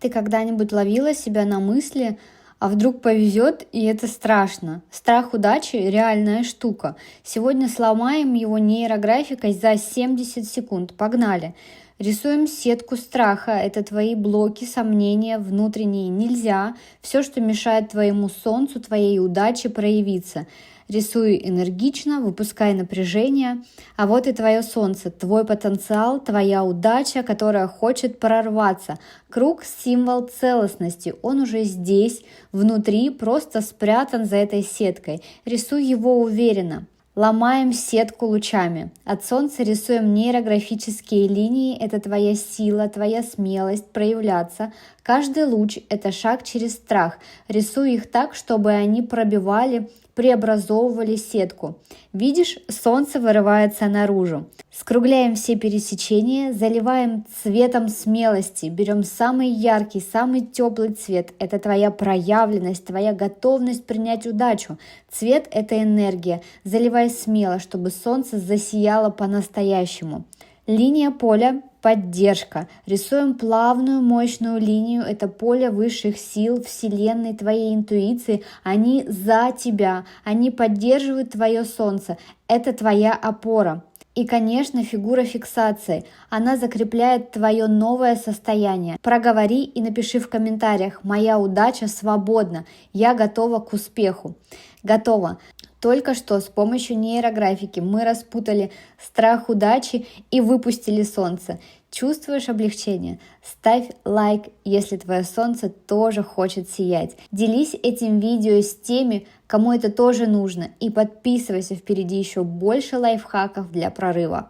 Ты когда-нибудь ловила себя на мысли, а вдруг повезет, и это страшно? Страх удачи – реальная штука. Сегодня сломаем его нейрографикой за 70 секунд. Погнали! Рисуем сетку страха. Это твои блоки, сомнения, внутренние нельзя. Все, что мешает твоему солнцу, твоей удаче проявиться. Рисуй энергично, выпускай напряжение. А вот и твое солнце, твой потенциал, твоя удача, которая хочет прорваться. Круг – символ целостности, он уже здесь, внутри, просто спрятан за этой сеткой. Рисуй его уверенно. Ломаем сетку лучами. От солнца рисуем нейрографические линии. Это твоя сила, твоя смелость проявляться. Каждый луч – это шаг через страх. Рисуй их так, чтобы они пробивали, преобразовывали сетку. Видишь, солнце вырывается наружу. Скругляем все пересечения, заливаем цветом смелости. Берем самый яркий, самый теплый цвет. Это твоя проявленность, твоя готовность принять удачу. Цвет – это энергия. Заливай смело, чтобы солнце засияло по-настоящему. Линия поля – поддержка. Рисуем плавную, мощную линию. Это поле высших сил, Вселенной, твоей интуиции. Они за тебя. Они поддерживают твое солнце. Это твоя опора. И, конечно, фигура фиксации. Она закрепляет твое новое состояние. Проговори и напиши в комментариях: «Моя удача свободна. Я готова к успеху». Готова. Только что с помощью нейрографики мы распутали страх удачи и выпустили солнце. Чувствуешь облегчение? Ставь лайк, если твое солнце тоже хочет сиять. Делись этим видео с теми, кому это тоже нужно. И подписывайся, впереди еще больше лайфхаков для прорыва.